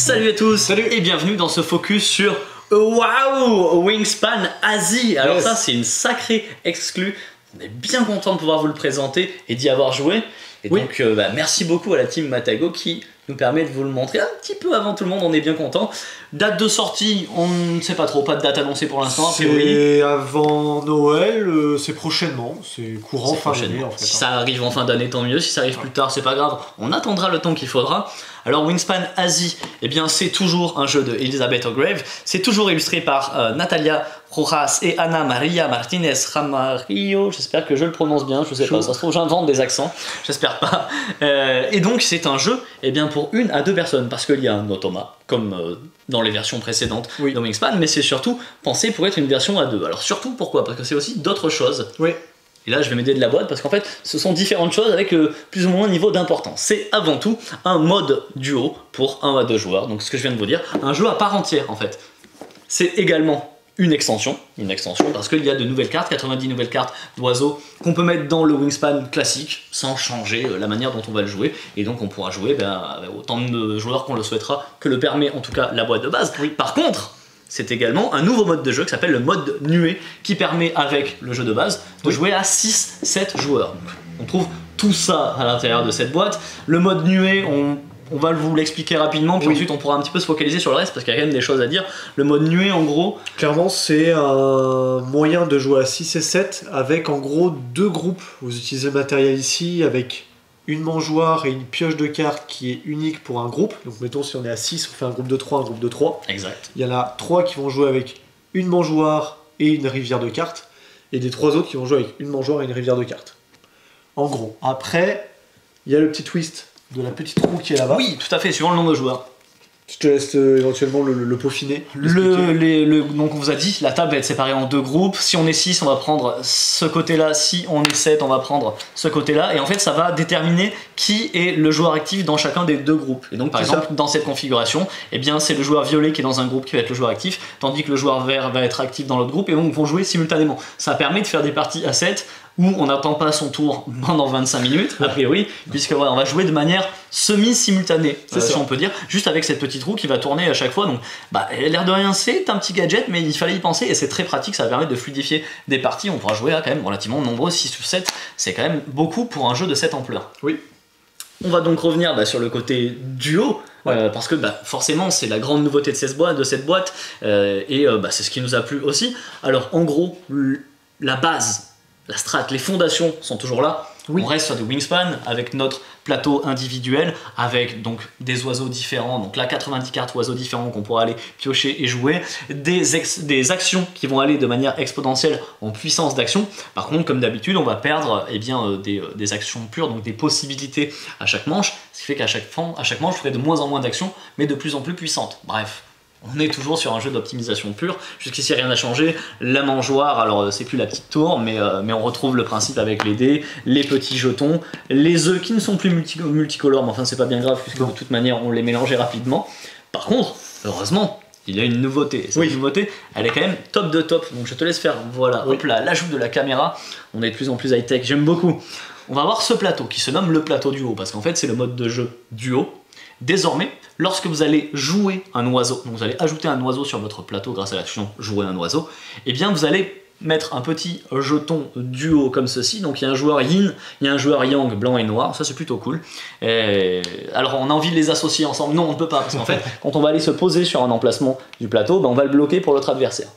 Salut à tous. Salut. Et bienvenue dans ce focus sur Waouh Wingspan Asie. Alors ça c'est une sacrée exclue. On est bien content de pouvoir vous le présenter et d'y avoir joué. Et donc merci beaucoup à la team Matago qui nous permet de vous le montrer un petit peu avant tout le monde, on est bien content. Date de sortie, on ne sait pas trop, pas de date annoncée pour l'instant. C'est avant Noël, c'est prochainement, c'est courant fin d'année en fait. Si ça arrive en fin d'année tant mieux, si ça arrive plus tard c'est pas grave, on attendra le temps qu'il faudra. Alors Wingspan Asie, eh bien c'est toujours un jeu de Elizabeth O'Grave, c'est toujours illustré par Natalia Rojas et Ana Maria Martinez Ramarillo, j'espère que je le prononce bien, je sais pas, ça se trouve j'invente des accents, j'espère pas. Et donc c'est un jeu eh bien, pour 1 à 2 personnes, parce qu'il y a un automa, comme dans les versions précédentes de Wingspan, mais c'est surtout pensé pour être une version à 2. Alors surtout pourquoi? Parce que c'est aussi d'autres choses. Et là, je vais m'aider de la boîte parce qu'en fait, ce sont différentes choses avec plus ou moins un niveau d'importance. C'est avant tout un mode duo pour 1 à 2 joueurs. Donc, ce que je viens de vous dire, un jeu à part entière en fait. C'est également une extension parce qu'il y a de nouvelles cartes, 90 nouvelles cartes d'oiseaux qu'on peut mettre dans le Wingspan classique sans changer la manière dont on va le jouer. Et donc, on pourra jouer avec autant de joueurs qu'on le souhaitera, que le permet en tout cas la boîte de base. Par contre, c'est également un nouveau mode de jeu qui s'appelle le mode nuée qui permet avec le jeu de base de jouer à 6-7 joueurs. Donc, on trouve tout ça à l'intérieur de cette boîte. Le mode nuée, on va vous l'expliquer rapidement, puis ensuite on pourra un petit peu se focaliser sur le reste parce qu'il y a quand même des choses à dire. Le mode nuée en gros... Clairement c'est un moyen de jouer à 6 et 7 avec en gros 2 groupes. Vous utilisez le matériel ici avec une mangeoire et une pioche de cartes qui est unique pour un groupe. Donc mettons si on est à 6, on fait un groupe de 3, un groupe de 3. Exact. Il y en a 3 qui vont jouer avec une mangeoire et une rivière de cartes. Et des 3 autres qui vont jouer avec une mangeoire et une rivière de cartes. En gros. Après, il y a le petit twist de la petite roue qui est là-bas. Oui, tout à fait, suivant le nombre de joueurs. Je te laisse éventuellement le peaufiner. Donc on vous a dit, la table va être séparée en 2 groupes. Si on est 6, on va prendre ce côté-là. Si on est 7, on va prendre ce côté-là. Et en fait, ça va déterminer qui est le joueur actif dans chacun des 2 groupes. Et donc par exemple, dans cette configuration, eh bien, c'est le joueur violet qui est dans un groupe qui va être le joueur actif, tandis que le joueur vert va être actif dans l'autre groupe. Et donc vont jouer simultanément. Ça permet de faire des parties à 7 où on n'attend pas son tour pendant 25 minutes, a priori, puisque voilà, on va jouer de manière semi-simultanée, si on peut dire, juste avec cette petite roue qui va tourner à chaque fois. Donc, l'air de rien, c'est un petit gadget, mais il fallait y penser et c'est très pratique, ça va permettre de fluidifier des parties. On pourra jouer là quand même relativement nombreux, 6 ou 7, c'est quand même beaucoup pour un jeu de cette ampleur. Oui. On va donc revenir sur le côté duo. Parce que forcément c'est la grande nouveauté de cette boîte, et c'est ce qui nous a plu aussi. Alors en gros, la base, la strat, les fondations sont toujours là. On reste sur du Wingspan avec notre plateau individuel, avec donc des oiseaux différents, donc là 90 cartes oiseaux différents qu'on pourra aller piocher et jouer, des actions qui vont aller de manière exponentielle en puissance d'action. Par contre, comme d'habitude, on va perdre des actions pures, donc des possibilités à chaque manche, ce qui fait qu'à chaque manche, je ferai de moins en moins d'actions, mais de plus en plus puissantes. Bref. On est toujours sur un jeu d'optimisation pure. Jusqu'ici, rien n'a changé. La mangeoire, alors c'est plus la petite tour, mais on retrouve le principe avec les dés, les petits jetons, les œufs qui ne sont plus multicolores, mais enfin, c'est pas bien grave, puisque de toute manière, on les mélangeait rapidement. Par contre, heureusement, il y a une nouveauté. Cette nouveauté, elle est quand même top de top. Donc, je te laisse faire, voilà, hop là, l'ajout de la caméra. On est de plus en plus high-tech, j'aime beaucoup. On va avoir ce plateau qui se nomme le plateau duo, parce qu'en fait, c'est le mode de jeu duo. Désormais, lorsque vous allez jouer un oiseau, donc vous allez ajouter un oiseau sur votre plateau grâce à l'action jouer un oiseau, et bien vous allez mettre un petit jeton duo comme ceci. Donc il y a un joueur yin, il y a un joueur yang, blanc et noir, ça c'est plutôt cool. Alors on a envie de les associer ensemble, non on ne peut pas, parce qu'en fait quand on va aller se poser sur un emplacement du plateau, on va le bloquer pour l'autre adversaire.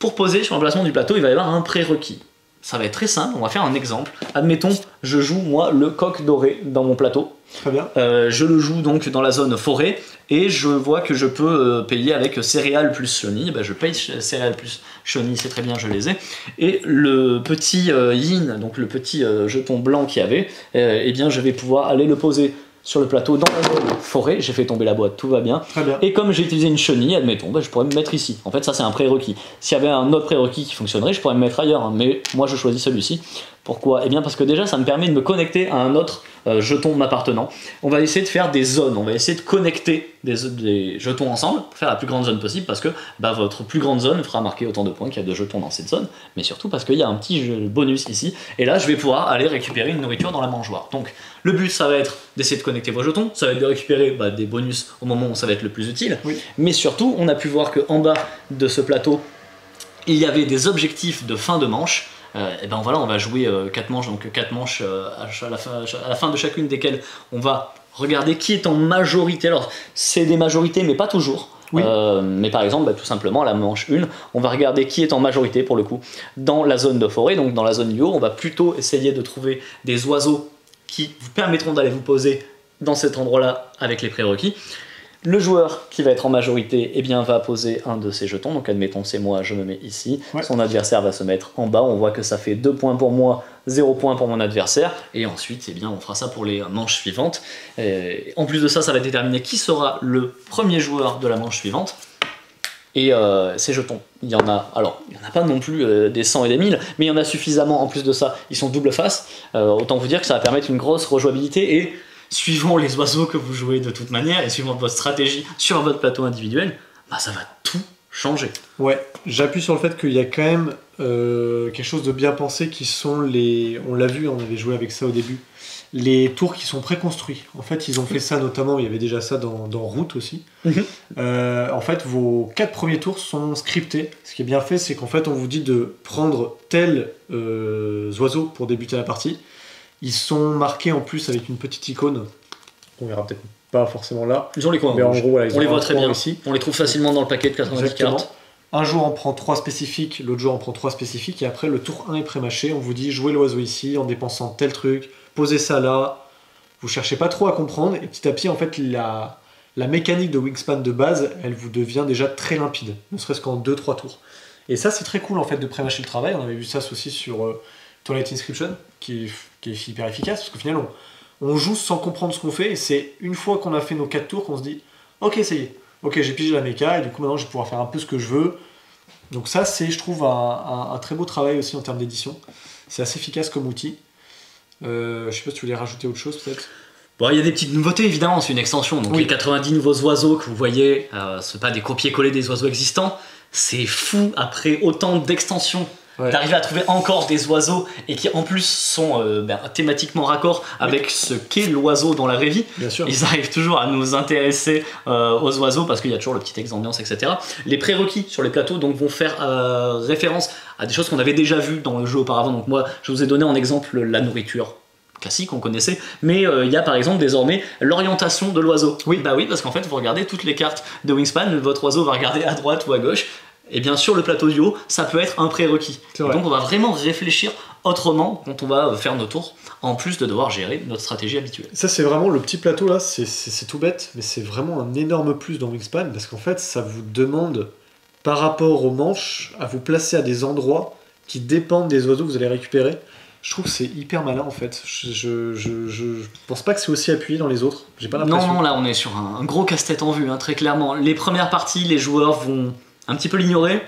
Pour poser sur l'emplacement du plateau, il va y avoir un prérequis. Ça va être très simple, on va faire un exemple. Admettons, je joue moi le coq doré dans mon plateau. Très bien. Je le joue donc dans la zone forêt et je vois que je peux payer avec céréales plus chenilles. Je paye céréales plus chenilles, c'est très bien, je les ai. Et le petit yin, donc le petit jeton blanc qu'il y avait, eh bien je vais pouvoir aller le poser sur le plateau dans la zone forêt. J'ai fait tomber la boîte, tout va bien. Très bien. Et comme j'ai utilisé une chenille, admettons, je pourrais me mettre ici. En fait, ça c'est un prérequis. S'il y avait un autre prérequis qui fonctionnerait, je pourrais me mettre ailleurs, hein, mais moi je choisis celui-ci. Pourquoi? Eh bien parce que déjà ça me permet de me connecter à un autre jeton m'appartenant. On va essayer de faire des zones, on va essayer de connecter des jetons ensemble pour faire la plus grande zone possible parce que votre plus grande zone fera marquer autant de points qu'il y a de jetons dans cette zone, mais surtout parce qu'il y a un petit bonus ici, et là je vais pouvoir aller récupérer une nourriture dans la mangeoire. Donc le but ça va être d'essayer de connecter vos jetons, ça va être de récupérer des bonus au moment où ça va être le plus utile, oui. Mais surtout on a pu voir qu'en bas de ce plateau il y avait des objectifs de fin de manche. Et ben voilà, on va jouer 4 manches, donc 4 manches à la fin de chacune desquelles on va regarder qui est en majorité. Alors c'est des majorités mais pas toujours. Oui. Mais par exemple, tout simplement, la manche 1, on va regarder qui est en majorité pour le coup dans la zone de forêt, donc dans la zone du haut, on va plutôt essayer de trouver des oiseaux qui vous permettront d'aller vous poser dans cet endroit-là avec les prérequis. Le joueur qui va être en majorité va poser un de ses jetons, donc admettons c'est moi, je me mets ici, ouais. Son adversaire va se mettre en bas, on voit que ça fait 2 points pour moi, 0 points pour mon adversaire, et ensuite on fera ça pour les manches suivantes. Et en plus de ça, ça va déterminer qui sera le premier joueur de la manche suivante. Et ces jetons, il y en a pas non plus des 100 et des 1000, mais il y en a suffisamment en plus de ça, ils sont double face, autant vous dire que ça va permettre une grosse rejouabilité, et suivant les oiseaux que vous jouez de toute manière, et suivant votre stratégie sur votre plateau individuel, ça va tout changer. Ouais, j'appuie sur le fait qu'il y a quand même quelque chose de bien pensé qui sont les... On l'a vu, on avait joué avec ça au début, les tours qui sont préconstruits. En fait, ils ont fait ça notamment, il y avait déjà ça dans Route aussi. En fait, vos 4 premiers tours sont scriptés. Ce qui est bien fait, c'est qu'en fait, on vous dit de prendre tel oiseau pour débuter la partie. Ils sont marqués en plus avec une petite icône. On verra peut-être pas forcément là. Ils ont les coins mais rouges. En gros, voilà, on les voit très bien ici. On les trouve facilement dans le paquet de 90 cartes. Un joueur en prend 3 spécifiques, l'autre joueur en prend 3 spécifiques, et après le tour 1 est pré-mâché. On vous dit jouez l'oiseau ici en dépensant tel truc, posez ça là. Vous cherchez pas trop à comprendre, et petit à petit, en fait, la mécanique de Wingspan de base, elle vous devient déjà très limpide, ne serait-ce qu'en 2-3 tours. Et ça, c'est très cool en fait de pré-mâcher le travail. On avait vu ça aussi sur Twilight Inscription, qui est hyper efficace, parce qu'au final, on joue sans comprendre ce qu'on fait, et c'est une fois qu'on a fait nos 4 tours qu'on se dit ok, ça y est, ok, j'ai pigé la méca, et du coup maintenant je vais pouvoir faire un peu ce que je veux. Donc ça, c'est, je trouve, un très beau travail aussi en termes d'édition. C'est assez efficace comme outil. Je sais pas si tu voulais rajouter autre chose peut-être. Bon, il y a des petites nouveautés évidemment, c'est une extension, donc oui. Les 90 nouveaux oiseaux que vous voyez, c'est pas des copier-coller des oiseaux existants, c'est fou après autant d'extensions. Ouais. D'arriver à trouver encore des oiseaux et qui en plus sont thématiquement raccord avec ce qu'est l'oiseau dans la vraie vie. Bien sûr. Ils arrivent toujours à nous intéresser aux oiseaux parce qu'il y a toujours le petit texte d'ambiance, etc. Les prérequis sur les plateaux donc, vont faire référence à des choses qu'on avait déjà vues dans le jeu auparavant. Donc moi, je vous ai donné en exemple la nourriture classique, on connaissait, mais il y a par exemple désormais l'orientation de l'oiseau. Oui, oui, parce qu'en fait, vous regardez toutes les cartes de Wingspan, votre oiseau va regarder à droite ou à gauche. Et bien sur le plateau du haut, ça peut être un prérequis. Donc on va vraiment réfléchir autrement quand on va faire nos tours, en plus de devoir gérer notre stratégie habituelle. Ça c'est vraiment le petit plateau là, c'est tout bête, mais c'est vraiment un énorme plus dans Wingspan, parce qu'en fait ça vous demande, par rapport aux manches, à vous placer à des endroits qui dépendent des oiseaux que vous allez récupérer. Je trouve que c'est hyper malin en fait. Je pense pas que c'est aussi appuyé dans les autres. J'ai pas l'impression. Non, là on est sur un gros casse-tête en vue, très clairement. Les premières parties, les joueurs vont un petit peu l'ignorer.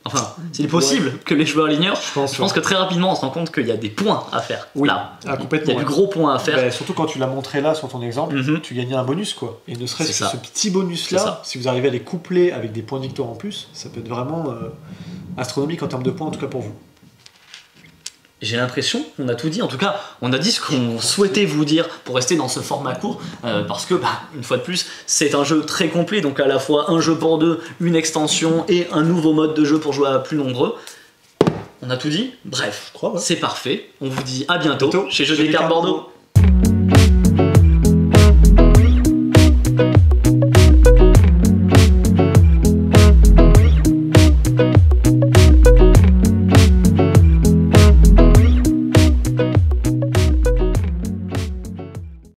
Enfin, c'est possible que les joueurs l'ignorent. Je pense que très rapidement on se rend compte qu'il y a des points à faire. Oui, là. Complètement. Il y a du gros point à faire. Surtout quand tu l'as montré là sur ton exemple, tu gagnais un bonus quoi. Et ne serait-ce que ce petit bonus là, si vous arrivez à les coupler avec des points de victoire en plus, ça peut être vraiment astronomique en termes de points, en tout cas pour vous. J'ai l'impression qu'on a tout dit, en tout cas on a dit ce qu'on souhaitait vous dire pour rester dans ce format court, parce que une fois de plus c'est un jeu très complet, donc à la fois un jeu pour deux, une extension et un nouveau mode de jeu pour jouer à plus nombreux. On a tout dit, bref, c'est parfait, on vous dit à bientôt chez Jeux des Cartes Bordeaux.